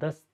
10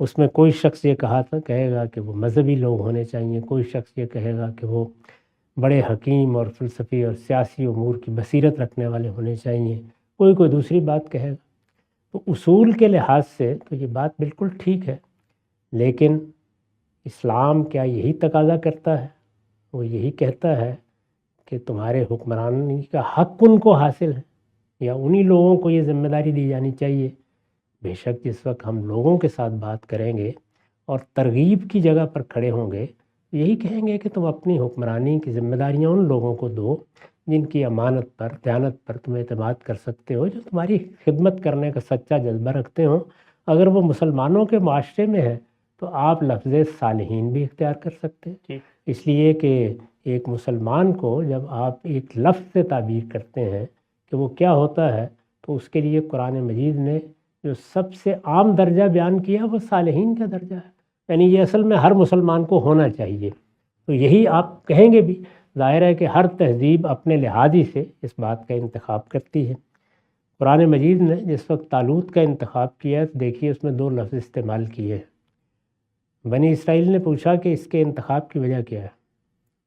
اس میں کوئی شخص یہ کہے گا کہ وہ مذہبی لوگ ہونے چاہیے، کوئی شخص یہ کہے گا کہ وہ بڑے حکیم اور فلسفی اور سیاسی امور کی بصیرت رکھنے والے ہونے چاہیے، کوئی دوسری بات کہے گا۔ تو اصول کے لحاظ سے تو یہ بات بالکل ٹھیک ہے، لیکن اسلام کیا یہی تقاضا کرتا ہے؟ وہ یہی کہتا ہے کہ تمہارے حکمرانی کا حق ان کو حاصل ہے، یا انہی لوگوں کو یہ ذمہ داری دی جانی چاہیے؟ بے شک جس وقت ہم لوگوں کے ساتھ بات کریں گے اور ترغیب کی جگہ پر کھڑے ہوں گے، یہی کہیں گے کہ تم اپنی حکمرانی کی ذمہ داریاں ان لوگوں کو دو جن کی امانت پر، دیانت پر تم اعتماد کر سکتے ہو، جو تمہاری خدمت کرنے کا سچا جذبہ رکھتے ہوں۔ اگر وہ مسلمانوں کے معاشرے میں ہے تو آپ لفظ صالحین بھی اختیار کر سکتے ہیں، اس لیے کہ ایک مسلمان کو جب آپ ایک لفظ سے تعبیر کرتے ہیں کہ وہ کیا ہوتا ہے، تو اس کے لیے قرآن مجید نے جو سب سے عام درجہ بیان کیا وہ صالحین کا درجہ ہے، یعنی یہ اصل میں ہر مسلمان کو ہونا چاہیے۔ تو یہی آپ کہیں گے بھی، ظاہر ہے کہ ہر تہذیب اپنے لحاظی سے اس بات کا انتخاب کرتی ہے۔ قرآن مجید نے جس وقت طالوت کا انتخاب کیا تو دیکھیے اس میں 2 لفظ استعمال کیے ہیں۔ بنی اسرائیل نے پوچھا کہ اس کے انتخاب کی وجہ کیا ہے،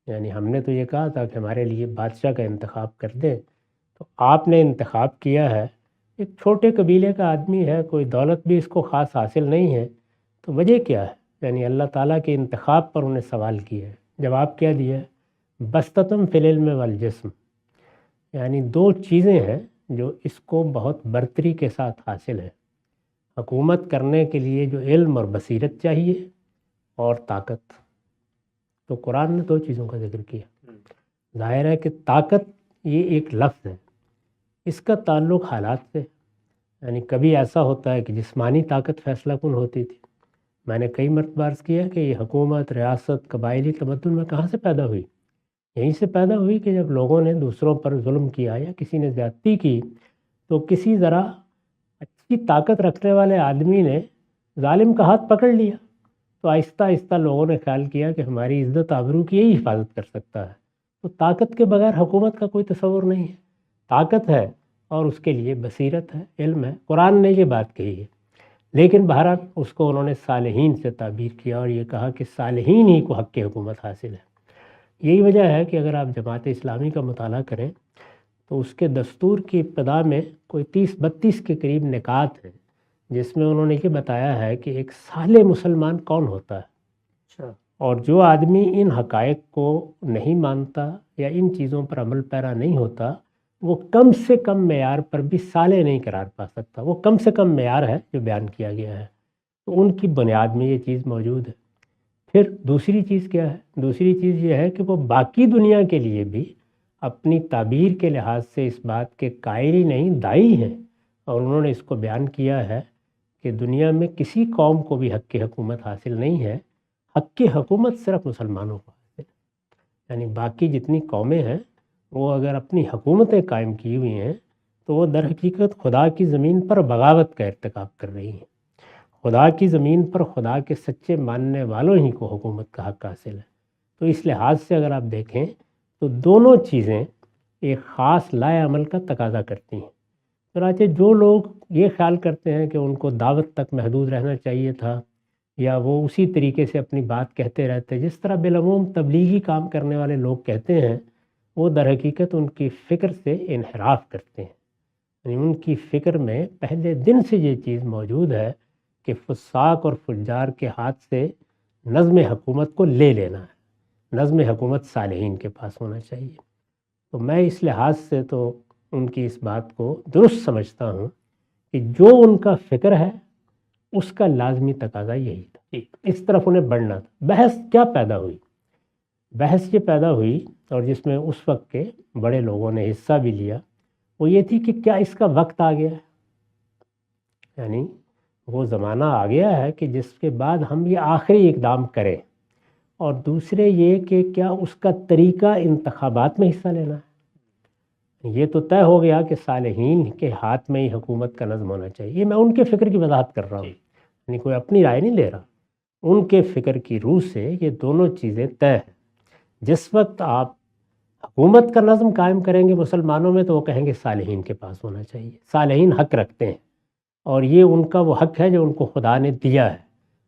یعنی ہم نے تو یہ کہا تھا کہ ہمارے لیے بادشاہ کا انتخاب کر دیں، تو آپ نے انتخاب کیا ہے ایک چھوٹے قبیلے کا آدمی ہے، کوئی دولت بھی اس کو خاص حاصل نہیں ہے، تو وجہ کیا ہے؟ یعنی اللہ تعالیٰ کے انتخاب پر انہیں سوال کیا ہے۔ جواب کیا دیا ہے؟ بستتم فی العلم والجسم، یعنی 2 چیزیں ہیں جو اس کو بہت برتری کے ساتھ حاصل ہے۔ حکومت کرنے کے لیے جو علم اور بصیرت چاہیے، اور طاقت۔ تو قرآن نے 2 چیزوں کا ذکر کیا۔ ظاہر ہے کہ طاقت یہ ایک لفظ ہے، اس کا تعلق حالات سے، یعنی کبھی ایسا ہوتا ہے کہ جسمانی طاقت فیصلہ کن ہوتی تھی۔ میں نے کئی مرتبہ عرض کیا کہ یہ حکومت، ریاست، قبائلی تمدن میں کہاں سے پیدا ہوئی؟ یہیں سے پیدا ہوئی کہ جب لوگوں نے دوسروں پر ظلم کیا یا کسی نے زیادتی کی، تو کسی ذرا اچھی طاقت رکھنے والے آدمی نے ظالم کا ہاتھ پکڑ لیا، تو آہستہ آہستہ لوگوں نے خیال کیا کہ ہماری عزت آبرو کی یہی حفاظت کر سکتا ہے۔ تو طاقت کے بغیر حکومت کا کوئی تصور نہیں ہے۔ طاقت ہے اور اس کے لیے بصیرت ہے، علم ہے۔ قرآن نے یہ بات کہی ہے، لیکن بہرحال اس کو انہوں نے صالحین سے تعبیر کیا اور یہ کہا کہ صالحین ہی کو حق حکومت حاصل ہے۔ یہی وجہ ہے کہ اگر آپ جماعت اسلامی کا مطالعہ کریں تو اس کے دستور کی ابتدا میں کوئی 30-32 کے قریب نکات ہیں، جس میں انہوں نے یہ بتایا ہے کہ ایک صالح مسلمان کون ہوتا ہے، اور جو آدمی ان حقائق کو نہیں مانتا یا ان چیزوں پر عمل پیرا نہیں ہوتا، وہ کم سے کم معیار پر بھی صالح نہیں قرار پا سکتا۔ وہ کم سے کم معیار ہے جو بیان کیا گیا ہے، تو ان کی بنیاد میں یہ چیز موجود ہے۔ پھر دوسری چیز کیا ہے؟ دوسری چیز یہ ہے کہ وہ باقی دنیا کے لیے بھی اپنی تعبیر کے لحاظ سے اس بات کے قائل ہی نہیں، دائی ہیں، اور انہوں نے اس کو بیان کیا ہے کہ دنیا میں کسی قوم کو بھی حق کی حکومت حاصل نہیں ہے، حق کی حکومت صرف مسلمانوں کو حاصل ہے۔ یعنی باقی جتنی قومیں ہیں وہ اگر اپنی حکومتیں قائم کی ہوئی ہیں تو وہ در حقیقت خدا کی زمین پر بغاوت کا ارتکاب کر رہی ہیں۔ خدا کی زمین پر خدا کے سچے ماننے والوں ہی کو حکومت کا حق حاصل ہے۔ تو اس لحاظ سے اگر آپ دیکھیں تو دونوں چیزیں ایک خاص لائے عمل کا تقاضا کرتی ہیں۔ چنانچہ جو لوگ یہ خیال کرتے ہیں کہ ان کو دعوت تک محدود رہنا چاہیے تھا، یا وہ اسی طریقے سے اپنی بات کہتے رہتے جس طرح بالعموم تبلیغی کام کرنے والے لوگ کہتے ہیں، وہ در حقیقت ان کی فکر سے انحراف کرتے ہیں۔ یعنی ان کی فکر میں پہلے دن سے یہ چیز موجود ہے کہ فساق اور فجار کے ہاتھ سے نظم حکومت کو لے لینا ہے، نظم حکومت صالحین کے پاس ہونا چاہیے۔ تو میں اس لحاظ سے تو ان کی اس بات کو درست سمجھتا ہوں کہ جو ان کا فکر ہے اس کا لازمی تقاضا یہی تھا، اس طرف انہیں بڑھنا تھا۔ بحث کیا پیدا ہوئی؟ بحث یہ پیدا ہوئی، اور جس میں اس وقت کے بڑے لوگوں نے حصہ بھی لیا، وہ یہ تھی کہ کیا اس کا وقت آ گیا ہے؟ یعنی وہ زمانہ آ گیا ہے کہ جس کے بعد ہم یہ آخری اقدام کریں، اور دوسرے یہ کہ کیا اس کا طریقہ انتخابات میں حصہ لینا ہے۔ یہ تو طے ہو گیا کہ صالحین کے ہاتھ میں ہی حکومت کا نظم ہونا چاہیے۔ یہ میں ان کے فکر کی وضاحت کر رہا ہوں، یعنی کوئی اپنی رائے نہیں لے رہا، ان کے فکر کی روح سے یہ دونوں چیزیں طے ہیں۔ جس وقت آپ حکومت کا نظم قائم کریں گے مسلمانوں میں تو وہ کہیں گے صالحین کے پاس ہونا چاہیے، صالحین حق رکھتے ہیں، اور یہ ان کا وہ حق ہے جو ان کو خدا نے دیا ہے۔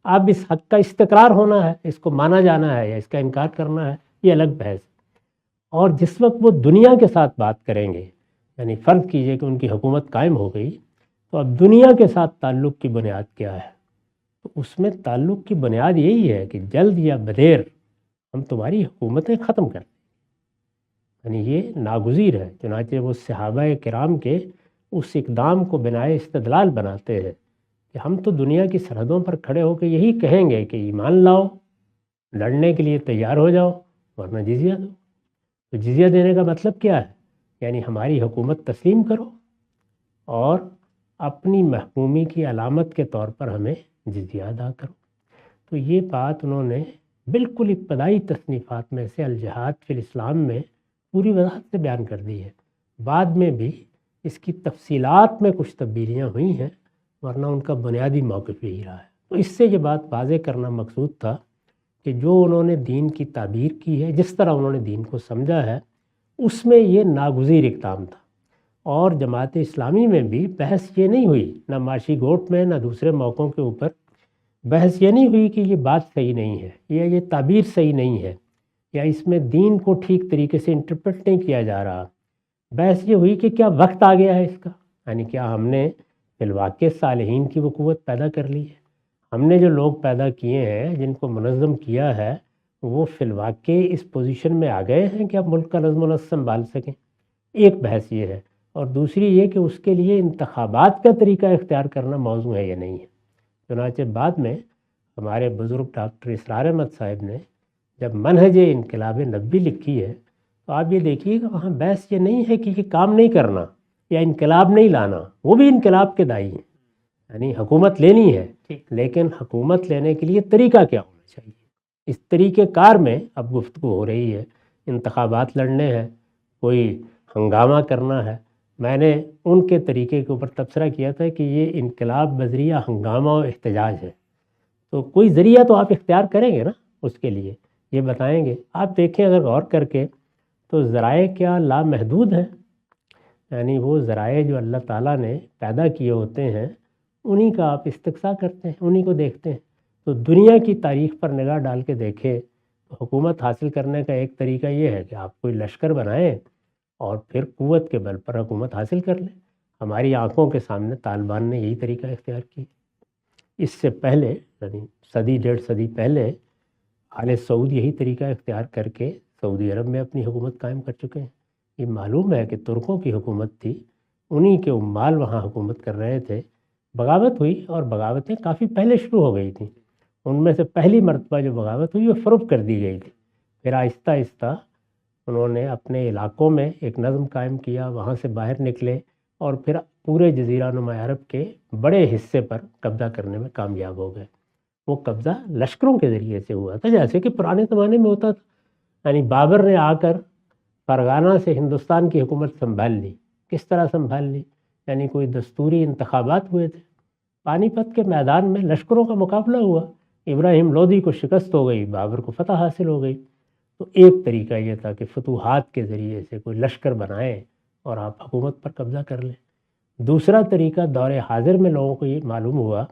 اب اس حق کا استقرار ہونا ہے، اس کو مانا جانا ہے یا اس کا انکار کرنا ہے، یہ الگ بحث ہے۔ اور جس وقت وہ دنیا کے ساتھ بات کریں گے، یعنی فرض کیجئے کہ ان کی حکومت قائم ہو گئی، تو اب دنیا کے ساتھ تعلق کی بنیاد کیا ہے؟ تو اس میں تعلق کی بنیاد یہی ہے کہ جلد یا بدیر ہم تمہاری حکومتیں ختم کر دیں، یعنی یہ ناگزیر ہے۔ چنانچہ وہ صحابہ کرام کے اس اقدام کو بنائے استدلال بناتے ہیں کہ ہم تو دنیا کی سرحدوں پر کھڑے ہو کے یہی کہیں گے کہ ایمان لاؤ، لڑنے کے لیے تیار ہو جاؤ، ورنہ جزیہ دو۔ تو جزیہ دینے کا مطلب کیا ہے؟ یعنی ہماری حکومت تسلیم کرو اور اپنی محکومی کی علامت کے طور پر ہمیں جزیہ ادا کرو۔ تو یہ بات انہوں نے بالکل ابتدائی تصنیفات میں سے الجہاد فی الاسلام میں پوری وضاحت سے بیان کر دی ہے۔ بعد میں بھی اس کی تفصیلات میں کچھ تبدیلیاں ہوئی ہیں، ورنہ ان کا بنیادی موقف یہی رہا ہے۔ تو اس سے یہ بات واضح کرنا مقصود تھا کہ جو انہوں نے دین کی تعبیر کی ہے، جس طرح انہوں نے دین کو سمجھا ہے، اس میں یہ ناگزیر اقدام تھا۔ اور جماعت اسلامی میں بھی بحث یہ نہیں ہوئی، نہ معاشی گوٹ میں نہ دوسرے موقعوں کے اوپر بحث یہ نہیں ہوئی کہ یہ بات صحیح نہیں ہے یا یہ تعبیر صحیح نہیں ہے یا اس میں دین کو ٹھیک طریقے سے انٹرپریٹ نہیں کیا جا رہا۔ بحث یہ ہوئی کہ کیا وقت آ گیا ہے اس کا، یعنی کیا ہم نے فی الواقع صالحین کی وہ قوت پیدا کر لی ہے؟ ہم نے جو لوگ پیدا کیے ہیں، جن کو منظم کیا ہے، وہ فی الواقع اس پوزیشن میں آ گئے ہیں کہ اب ملک کا نظم و نسق سنبھال سکیں؟ ایک بحث یہ ہے، اور دوسری یہ کہ اس کے لیے انتخابات کا طریقہ اختیار کرنا موضوع ہے یا نہیں ہے۔ چنانچہ بعد میں ہمارے بزرگ ڈاکٹر اسرار احمد صاحب نے جب منہج انقلاب نبوی لکھی ہے، تو آپ یہ دیکھیے کہ وہاں بحث یہ نہیں ہے کہ یہ کام نہیں کرنا یا انقلاب نہیں لانا، وہ بھی انقلاب کے داعی ہیں، یعنی حکومت لینی ہے، لیکن حکومت لینے کے لیے طریقہ کیا ہونا چاہیے، اس طریقہ کار میں اب گفتگو ہو رہی ہے۔ انتخابات لڑنے ہیں، کوئی ہنگامہ کرنا ہے، میں نے ان کے طریقے کے اوپر تبصرہ کیا تھا کہ یہ انقلاب بذریعہ ہنگامہ و احتجاج ہے۔ تو کوئی ذریعہ تو آپ اختیار کریں گے نا، اس کے لیے یہ بتائیں گے۔ آپ دیکھیں اگر غور کر کے تو ذرائع کیا لامحدود ہیں، یعنی وہ ذرائع جو اللہ تعالیٰ نے پیدا کیے ہوتے ہیں انہی کا آپ استقصاء کرتے ہیں، انہی کو دیکھتے ہیں۔ تو دنیا کی تاریخ پر نگاہ ڈال کے دیکھیں تو حکومت حاصل کرنے کا ایک طریقہ یہ ہے کہ آپ کوئی لشکر بنائیں اور پھر قوت کے بل پر حکومت حاصل کر لیں۔ ہماری آنکھوں کے سامنے طالبان نے یہی طریقہ اختیار کیا۔ اس سے پہلے یعنی صدی ڈیڑھ صدی پہلے آل سعود یہی طریقہ اختیار کر کے سعودی عرب میں اپنی حکومت قائم کر چکے ہیں۔ یہ معلوم ہے کہ ترکوں کی حکومت تھی، انہی کے عمال وہاں حکومت کر رہے تھے، بغاوت ہوئی اور بغاوتیں کافی پہلے شروع ہو گئی تھیں۔ ان میں سے پہلی مرتبہ جو بغاوت ہوئی وہ فروخت کر دی گئی تھی، پھر آہستہ آہستہ انہوں نے اپنے علاقوں میں ایک نظم قائم کیا، وہاں سے باہر نکلے اور پھر پورے جزیرہ نما عرب کے بڑے حصے پر قبضہ کرنے میں کامیاب ہو گئے۔ وہ قبضہ لشکروں کے ذریعے سے ہوا تھا، جیسے کہ پرانے زمانے میں ہوتا تھا۔ یعنی بابر نے آ کر فرغانہ سے ہندوستان کی حکومت سنبھال لی۔ کس طرح سنبھال لی؟ یعنی کوئی دستوری انتخابات ہوئے تھے، پانی پت کے میدان میں لشکروں کا مقابلہ ہوا، ابراہیم لودھی کو شکست ہو گئی، بابر کو فتح حاصل ہو گئی۔ تو ایک طریقہ یہ تھا کہ فتوحات کے ذریعے سے کوئی لشکر بنائیں اور آپ حکومت پر قبضہ کر لیں۔ دوسرا طریقہ دور حاضر میں لوگوں کو یہ معلوم ہوا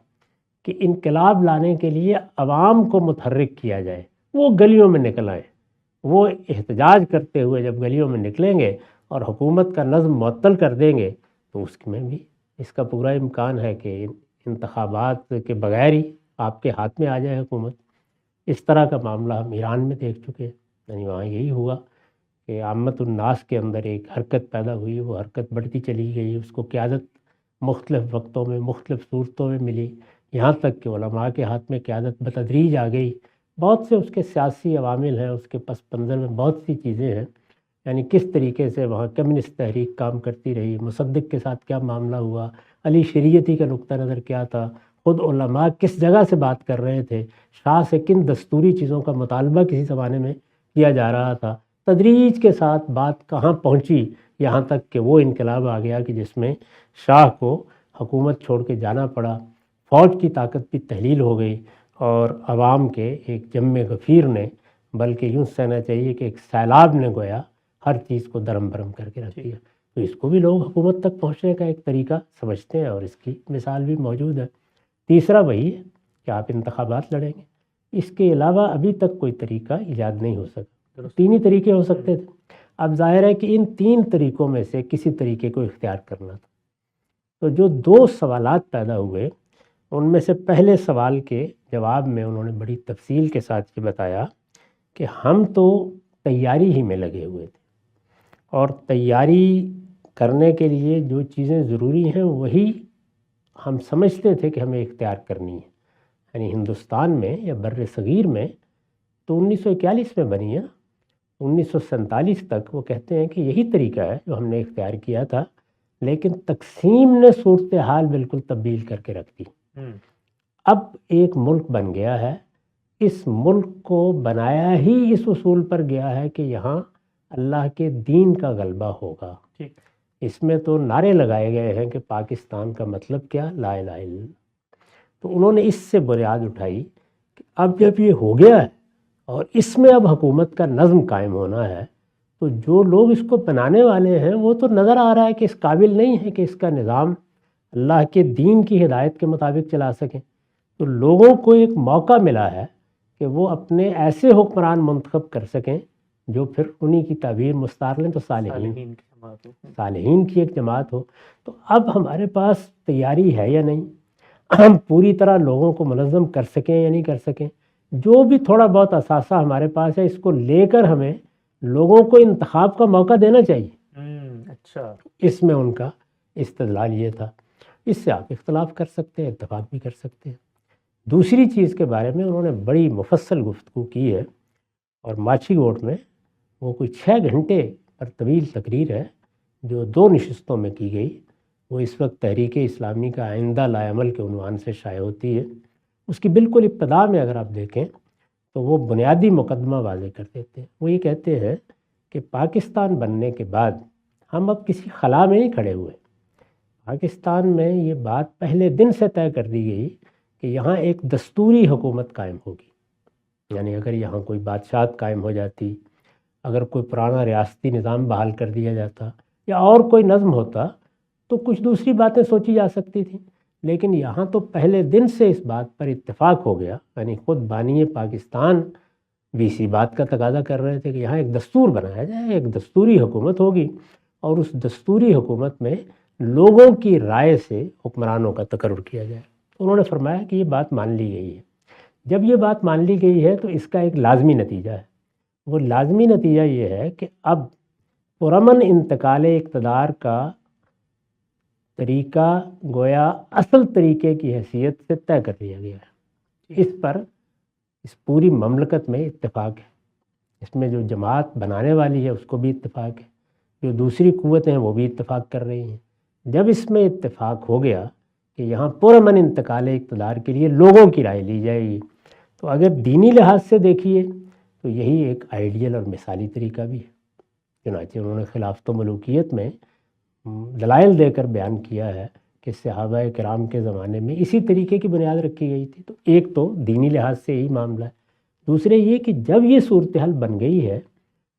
کہ انقلاب لانے کے لیے عوام کو متحرک کیا جائے، وہ گلیوں میں نکل آئیں، وہ احتجاج کرتے ہوئے جب گلیوں میں نکلیں گے اور حکومت کا نظم معطل کر دیں گے تو اس میں بھی اس کا پورا امکان ہے کہ انتخابات کے بغیر ہی آپ کے ہاتھ میں آ جائے حکومت۔ اس طرح کا معاملہ ہم ایران میں دیکھ چکے ہیں، یعنی وہاں یہی ہوا کہ عامت الناس کے اندر ایک حرکت پیدا ہوئی، وہ حرکت بڑھتی چلی گئی، اس کو قیادت مختلف وقتوں میں مختلف صورتوں میں ملی، یہاں تک کہ علماء کے ہاتھ میں قیادت بتدریج آ گئی۔ بہت سے اس کے سیاسی عوامل ہیں، اس کے پس منظر میں بہت سی چیزیں ہیں، یعنی کس طریقے سے وہاں کمیونسٹ تحریک کام کرتی رہی، مصدق کے ساتھ کیا معاملہ ہوا، علی شریعتی کا نقطہ نظر کیا تھا، خود علماء کس جگہ سے بات کر رہے تھے، شاہ سے کن دستوری چیزوں کا مطالبہ کسی زمانے میں کیا جا رہا تھا، تدریج کے ساتھ بات کہاں پہنچی، یہاں تک کہ وہ انقلاب آ گیا کہ جس میں شاہ کو حکومت چھوڑ کے جانا پڑا، فوج کی طاقت بھی تحلیل ہو گئی اور عوام کے ایک جم غفیر نے، بلکہ یوں کہنا چاہیے کہ ایک سیلاب نے گویا ہر چیز کو درم برم کر کے رکھ دیا۔ تو اس کو بھی لوگ حکومت تک پہنچنے کا ایک طریقہ سمجھتے ہیں اور اس کی مثال بھی موجود ہے۔ تیسرا وہی ہے کہ آپ انتخابات لڑیں گے. اس کے علاوہ ابھی تک کوئی طریقہ ایجاد نہیں ہو سکا. درست. 3 ہی طریقے ہو سکتے تھے. اب ظاہر ہے کہ ان 3 طریقوں میں سے کسی طریقے کو اختیار کرنا تھا. تو جو 2 سوالات پیدا ہوئے ان میں سے پہلے سوال کے جواب میں انہوں نے بڑی تفصیل کے ساتھ یہ بتایا کہ ہم تو تیاری ہی میں لگے ہوئے تھے اور تیاری کرنے کے لیے جو چیزیں ضروری ہیں وہی ہم سمجھتے تھے کہ ہمیں اختیار کرنی ہے. یعنی ہندوستان میں یا بر صغیر میں تو 1941 میں بنی ہے. 1947 تک وہ کہتے ہیں کہ یہی طریقہ ہے جو ہم نے اختیار کیا تھا, لیکن تقسیم نے صورتحال بالکل تبدیل کر کے رکھ دی. اب ایک ملک بن گیا ہے. اس ملک کو بنایا ہی اس اصول پر گیا ہے کہ یہاں اللہ کے دین کا غلبہ ہوگا. اس میں تو نعرے لگائے گئے ہیں کہ پاکستان کا مطلب کیا, لا الہ الا اللہ. تو انہوں نے اس سے بنیاد اٹھائی کہ اب جب یہ ہو گیا ہے اور اس میں اب حکومت کا نظم قائم ہونا ہے تو جو لوگ اس کو بنانے والے ہیں وہ تو نظر آ رہا ہے کہ اس قابل نہیں ہے کہ اس کا نظام اللہ کے دین کی ہدایت کے مطابق چلا سکیں. تو لوگوں کو ایک موقع ملا ہے کہ وہ اپنے ایسے حکمران منتخب کر سکیں جو پھر انہی کی تعبیر مستعار لیں تو صالحین کی ایک جماعت ہو. تو اب ہمارے پاس تیاری ہے یا نہیں, ہم پوری طرح لوگوں کو منظم کر سکیں یا نہیں کر سکیں. جو بھی تھوڑا بہت اثاثہ ہمارے پاس ہے اس کو لے کر ہمیں لوگوں کو انتخاب کا موقع دینا چاہیے. اچھا, اس میں ان کا استدلال یہ تھا. اس سے آپ اختلاف کر سکتے ہیں, اتفاق بھی کر سکتے ہیں. دوسری چیز کے بارے میں انہوں نے بڑی مفصل گفتگو کی ہے اور ماچھی گوٹ میں وہ کوئی 6 گھنٹے پر طویل تقریر ہے جو 2 نشستوں میں کی گئی. وہ اس وقت تحریک اسلامی کا آئندہ لا عمل کے عنوان سے شائع ہوتی ہے. اس کی بالکل ابتدا میں اگر آپ دیکھیں تو وہ بنیادی مقدمہ واضح کر دیتے ہیں. وہ یہ کہتے ہیں کہ پاکستان بننے کے بعد ہم اب کسی خلا میں نہیں کھڑے ہوئے. پاکستان میں یہ بات پہلے دن سے طے کر دی گئی کہ یہاں ایک دستوری حکومت قائم ہوگی. یعنی اگر یہاں کوئی بادشاہت قائم ہو جاتی, اگر کوئی پرانا ریاستی نظام بحال کر دیا جاتا یا اور کوئی نظم ہوتا تو کچھ دوسری باتیں سوچی جا سکتی تھیں. لیکن یہاں تو پہلے دن سے اس بات پر اتفاق ہو گیا. یعنی خود بانی پاکستان بھی اسی بات کا تقاضا کر رہے تھے کہ یہاں ایک دستور بنایا جائے, ایک دستوری حکومت ہوگی اور اس دستوری حکومت میں لوگوں کی رائے سے حکمرانوں کا تقرر کیا جائے. انہوں نے فرمایا کہ یہ بات مان لی گئی ہے. جب یہ بات مان لی گئی ہے تو اس کا ایک لازمی نتیجہ ہے. وہ لازمی نتیجہ یہ ہے کہ اب پرامن انتقال اقتدار کا طریقہ گویا اصل طریقے کی حیثیت سے طے کر لیا گیا ہے. اس پر اس پوری مملکت میں اتفاق ہے. اس میں جو جماعت بنانے والی ہے اس کو بھی اتفاق ہے, جو دوسری قوتیں ہیں وہ بھی اتفاق کر رہی ہیں. جب اس میں اتفاق ہو گیا کہ یہاں پرامن انتقال اقتدار کے لیے لوگوں کی رائے لی جائے گی, تو اگر دینی لحاظ سے دیکھیے تو یہی ایک آئیڈیل اور مثالی طریقہ بھی ہے. چنانچہ انہوں نے خلافت و ملوکیت میں دلائل دے کر بیان کیا ہے کہ صحابہ کرام کے زمانے میں اسی طریقے کی بنیاد رکھی گئی تھی. تو ایک تو دینی لحاظ سے یہی معاملہ ہے. دوسرے یہ کہ جب یہ صورتحال بن گئی ہے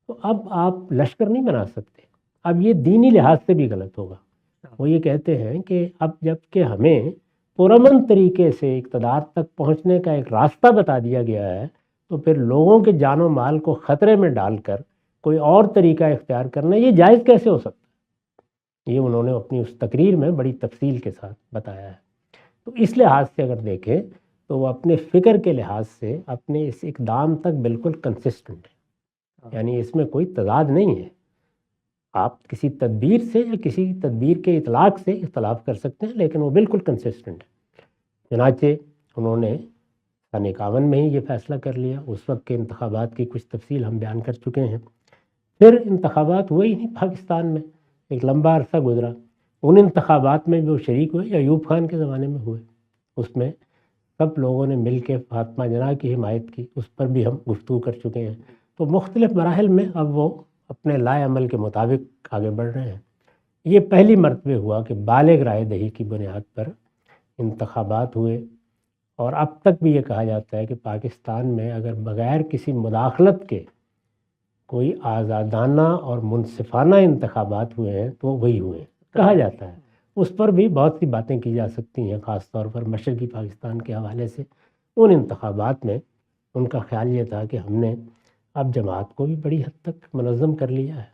تو اب آپ لشکر نہیں بنا سکتے. اب یہ دینی لحاظ سے بھی غلط ہوگا. وہ یہ کہتے ہیں کہ اب جب کہ ہمیں پرامن طریقے سے اقتدار تک پہنچنے کا ایک راستہ بتا دیا گیا ہے تو پھر لوگوں کے جان و مال کو خطرے میں ڈال کر کوئی اور طریقہ اختیار کرنا یہ جائز کیسے ہو سکتا ہے. یہ انہوں نے اپنی اس تقریر میں بڑی تفصیل کے ساتھ بتایا ہے. تو اس لحاظ سے اگر دیکھیں تو وہ اپنے فکر کے لحاظ سے اپنے اس اقدام تک بالکل کنسسٹنٹ ہے. یعنی اس میں کوئی تضاد نہیں ہے. آپ کسی تدبیر سے یا کسی تدبیر کے اطلاق سے اختلاف کر سکتے ہیں لیکن وہ بالکل کنسسٹنٹ ہے. چنانچہ انہوں نے سن 51 میں ہی یہ فیصلہ کر لیا. اس وقت کے انتخابات کی کچھ تفصیل ہم بیان کر چکے ہیں. پھر انتخابات ہوئے ہی نہیں پاکستان میں, ایک لمبا عرصہ گزرا. ان انتخابات میں جو شریک ہوئے ایوب خان کے زمانے میں ہوئے, اس میں سب لوگوں نے مل کے فاطمہ جناح کی حمایت کی. اس پر بھی ہم گفتگو کر چکے ہیں. تو مختلف مراحل میں اب وہ اپنے لائے عمل کے مطابق آگے بڑھ رہے ہیں. یہ پہلی مرتبہ ہوا کہ بالغ رائے دہی کی بنیاد پر انتخابات ہوئے. اور اب تک بھی یہ کہا جاتا ہے کہ پاکستان میں اگر بغیر کسی مداخلت کے کوئی آزادانہ اور منصفانہ انتخابات ہوئے ہیں تو وہی ہوئے ہیں کہا جاتا ہے. اس پر بھی بہت سی باتیں کی جا سکتی ہیں, خاص طور پر مشرقی پاکستان کے حوالے سے. ان انتخابات میں ان کا خیال یہ تھا کہ ہم نے اب جماعت کو بھی بڑی حد تک منظم کر لیا ہے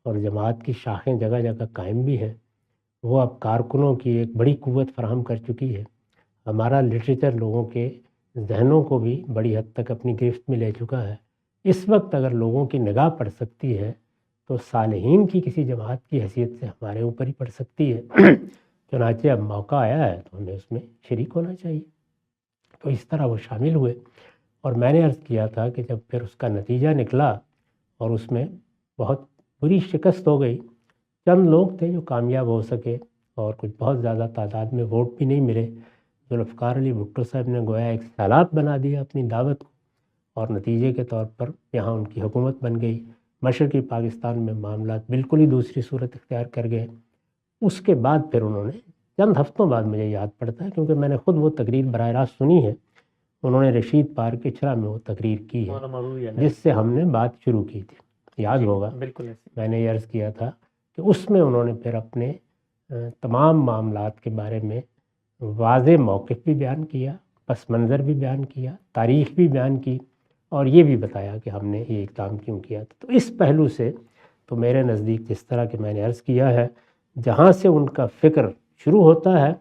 اور جماعت کی شاخیں جگہ جگہ قائم بھی ہیں، وہ اب کارکنوں کی ایک بڑی قوت فراہم کر چکی ہے، ہمارا لٹریچر لوگوں کے ذہنوں کو بھی بڑی حد تک اپنی گرفت میں لے چکا ہے۔ اس وقت اگر لوگوں کی نگاہ پڑ سکتی ہے تو صالحین کی کسی جماعت کی حیثیت سے ہمارے اوپر ہی پڑ سکتی ہے۔ چنانچہ اب موقع آیا ہے تو ہمیں اس میں شریک ہونا چاہیے۔ تو اس طرح وہ شامل ہوئے اور میں نے عرض کیا تھا کہ جب پھر اس کا نتیجہ نکلا اور اس میں بہت بری شکست ہو گئی، چند لوگ تھے جو کامیاب ہو سکے اور کچھ بہت زیادہ تعداد میں ووٹ بھی نہیں ملے، ذوالفقار علی بھٹو صاحب نے گویا ایک سیلاب بنا دیا اپنی دعوت کو اور نتیجے کے طور پر یہاں ان کی حکومت بن گئی۔ مشرقی پاکستان میں معاملات بالکل ہی دوسری صورت اختیار کر گئے۔ اس کے بعد پھر انہوں نے چند ہفتوں بعد، مجھے یاد پڑتا ہے کیونکہ میں نے خود وہ تقریر براہ راست سنی ہے، انہوں نے رشید پارک اچھرا میں وہ تقریر کی ہے جس سے ہم نے بات شروع کی تھی، یاد ہوگا۔ بالکل میں نے یہ عرض کیا تھا کہ اس میں انہوں نے پھر اپنے تمام معاملات کے بارے میں واضح موقف بھی بیان کیا، پس منظر بھی بیان کیا، تاریخ بھی بیان کی اور یہ بھی بتایا کہ ہم نے یہ اقدام کیوں کیا تھا۔ تو اس پہلو سے تو میرے نزدیک جس طرح کہ میں نے عرض کیا ہے، جہاں سے ان کا فکر شروع ہوتا ہے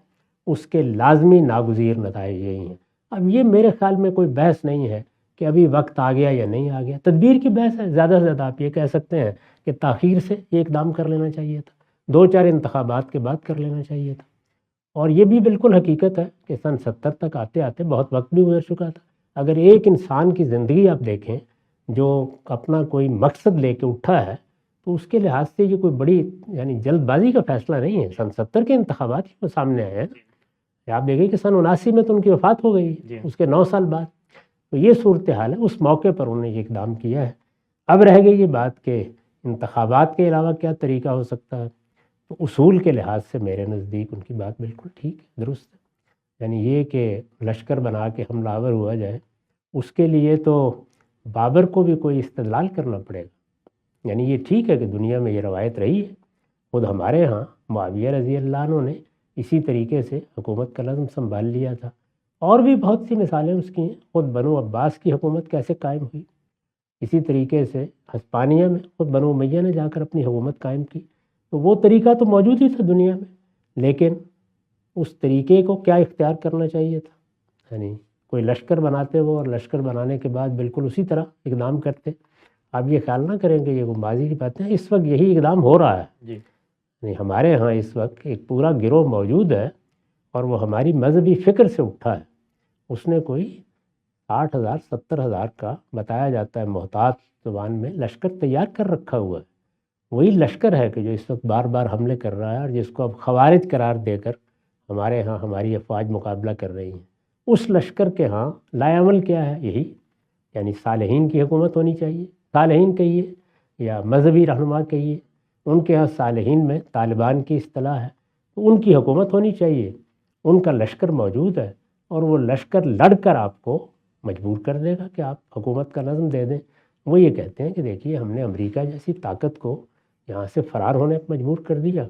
اس کے لازمی ناگزیر نتائج یہی ہیں۔ اب یہ میرے خیال میں کوئی بحث نہیں ہے کہ ابھی وقت آ گیا یا نہیں آ گیا، تدبیر کی بحث ہے۔ زیادہ سے زیادہ آپ یہ کہہ سکتے ہیں کہ تاخیر سے یہ اقدام کر لینا چاہیے تھا، 2-4 انتخابات کے بعد کر لینا چاہیے تھا۔ اور یہ بھی بالکل حقیقت ہے کہ سن 70 تک آتے آتے بہت وقت بھی گزر چکا تھا۔ اگر ایک انسان کی زندگی آپ دیکھیں جو اپنا کوئی مقصد لے کے اٹھا ہے تو اس کے لحاظ سے یہ کوئی بڑی یعنی جلد بازی کا فیصلہ نہیں ہے۔ سن 70 کے انتخابات ہی سامنے آئے ہیں، آپ دیکھیں کہ سن 79 میں تو ان کی وفات ہو گئی، اس کے 9 سال بعد۔ تو یہ صورتحال ہے، اس موقع پر انہوں نے یہ اقدام کیا ہے۔ اب رہ گئی یہ بات کہ انتخابات کے علاوہ کیا طریقہ ہو سکتا ہے، تو اصول کے لحاظ سے میرے نزدیک ان کی بات بالکل ٹھیک ہے، درست ہے۔ یعنی یہ کہ لشکر بنا کے حملہ آور ہوا جائے، اس کے لیے تو بابر کو بھی کوئی استدلال کرنا پڑے گا۔ یعنی یہ ٹھیک ہے کہ دنیا میں یہ روایت رہی ہے، خود ہمارے ہاں معاویہ رضی اللہ عنہ نے اسی طریقے سے حکومت کا نظم سنبھال لیا تھا، اور بھی بہت سی مثالیں اس کی ہیں۔ خود بنو عباس کی حکومت کیسے قائم ہوئی، اسی طریقے سے ہسپانیہ میں خود بنو امیہ نے جا کر اپنی حکومت قائم کی۔ تو وہ طریقہ تو موجود ہی تھا دنیا میں، لیکن اس طریقے کو کیا اختیار کرنا چاہیے تھا؟ یعنی کوئی لشکر بناتے وہ اور لشکر بنانے کے بعد بالکل اسی طرح اقدام کرتے۔ آپ یہ خیال نہ کریں کہ یہ ماضی کی باتیں ہیں، اس وقت یہی اقدام ہو رہا ہے۔ یعنی ہمارے ہاں اس وقت ایک پورا گروہ موجود ہے اور وہ ہماری مذہبی فکر سے اٹھا ہے۔ اس نے کوئی 60,000 70,000 کا بتایا جاتا ہے محتاط زبان میں لشکر تیار کر رکھا ہوا ہے۔ وہی لشکر ہے کہ جو اس وقت بار بار حملے کر رہا ہے اور جس کو اب خوارج قرار دے کر ہمارے ہاں ہماری افواج مقابلہ کر رہی ہیں۔ اس لشکر کے ہاں لائے عمل کیا ہے؟ یہی یعنی صالحین کی حکومت ہونی چاہیے، صالحین کہیے یا مذہبی رہنما کہیے، ان کے ہاں صالحین میں طالبان کی اصطلاح ہے، تو ان کی حکومت ہونی چاہیے، ان کا لشکر موجود ہے اور وہ لشکر لڑ کر آپ کو مجبور کر دے گا کہ آپ حکومت کا نظم دے دیں۔ وہ یہ کہتے ہیں کہ دیکھیے ہم نے امریکہ جیسی طاقت کو یہاں سے فرار ہونے پر مجبور کر دیا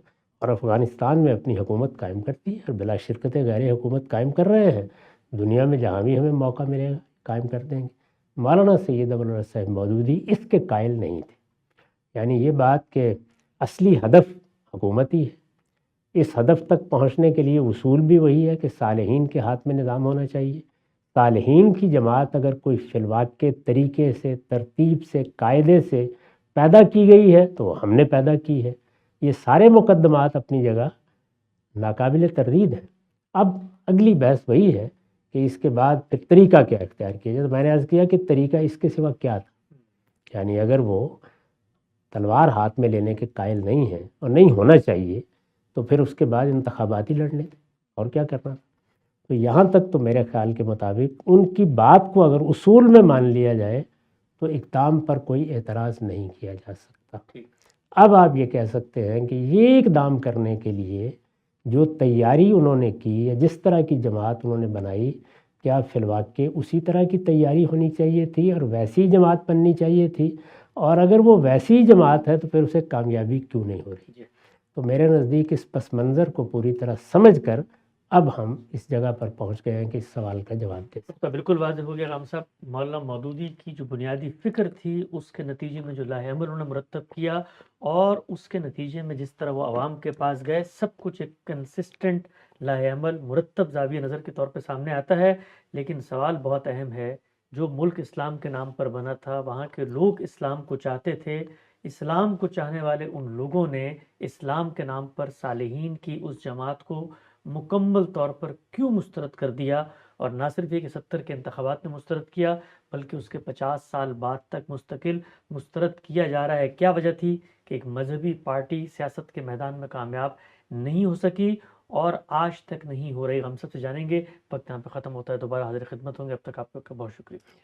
اور افغانستان میں اپنی حکومت قائم کرتی ہے اور بلا شرکت غیر حکومت قائم کر رہے ہیں، دنیا میں جہاں بھی ہمیں موقع ملے گا قائم کر دیں گے۔ مولانا سید ابو الولد صاحب مودودی اس کے قائل نہیں تھے۔ یعنی یہ بات کہ اصلی ہدف حکومتی ہے، اس ہدف تک پہنچنے کے لیے اصول بھی وہی ہے کہ صالحین کے ہاتھ میں نظام ہونا چاہیے۔ صالحین کی جماعت اگر کوئی فی الواقع طریقے سے، ترتیب سے، قاعدے سے پیدا کی گئی ہے تو ہم نے پیدا کی ہے۔ یہ سارے مقدمات اپنی جگہ ناقابل تردید ہیں۔ اب اگلی بحث وہی ہے کہ اس کے بعد پھر طریقہ کیا اختیار کیا جائے۔ میں نے عرض کیا کہ طریقہ اس کے سوا کیا تھا، یعنی اگر وہ تلوار ہاتھ میں لینے کے قائل نہیں ہیں اور نہیں ہونا چاہیے تو پھر اس کے بعد انتخابات ہی لڑنے تھے، اور کیا کرنا۔ تو یہاں تک تو میرے خیال کے مطابق ان کی بات کو اگر اصول میں مان لیا جائے تو اقدام پر کوئی اعتراض نہیں کیا جا سکتا۔ اب آپ یہ کہہ سکتے ہیں کہ یہ اقدام کرنے کے لیے جو تیاری انہوں نے کی یا جس طرح کی جماعت انہوں نے بنائی، کیا فی الواقع اسی طرح کی تیاری ہونی چاہیے تھی اور ویسی جماعت بننی چاہیے تھی؟ اور اگر وہ ویسی جماعت ہے تو پھر اسے کامیابی کیوں نہیں ہو رہی؟ تو میرے نزدیک اس پس منظر کو پوری طرح سمجھ کر اب ہم اس جگہ پر پہنچ گئے ہیں کہ اس سوال کا جواب دے سکیں۔ تو بالکل واضح ہو گیا رام صاحب، مولانا مودودی کی جو بنیادی فکر تھی اس کے نتیجے میں جو لاہ عمل انہوں نے مرتب کیا، اور اس کے نتیجے میں جس طرح وہ عوام کے پاس گئے، سب کچھ ایک کنسسٹنٹ لاہ عمل مرتب زاویہ نظر کے طور پہ سامنے آتا ہے۔ لیکن سوال بہت اہم ہے، جو ملک اسلام کے نام پر بنا تھا، وہاں کے لوگ اسلام کو چاہتے تھے، اسلام کو چاہنے والے ان لوگوں نے اسلام کے نام پر صالحین کی اس جماعت کو مکمل طور پر کیوں مسترد کر دیا؟ اور نہ صرف یہ کہ 70 کے انتخابات میں مسترد کیا، بلکہ اس کے 50 سال بعد تک مستقل مسترد کیا جا رہا ہے۔ کیا وجہ تھی کہ ایک مذہبی پارٹی سیاست کے میدان میں کامیاب نہیں ہو سکی اور آج تک نہیں ہو رہی؟ ہم سب سے جانیں گے۔ وقت یہاں پہ ختم ہوتا ہے، دوبارہ حاضر خدمت ہوں گے، اب تک آپ کا بہت شکریہ۔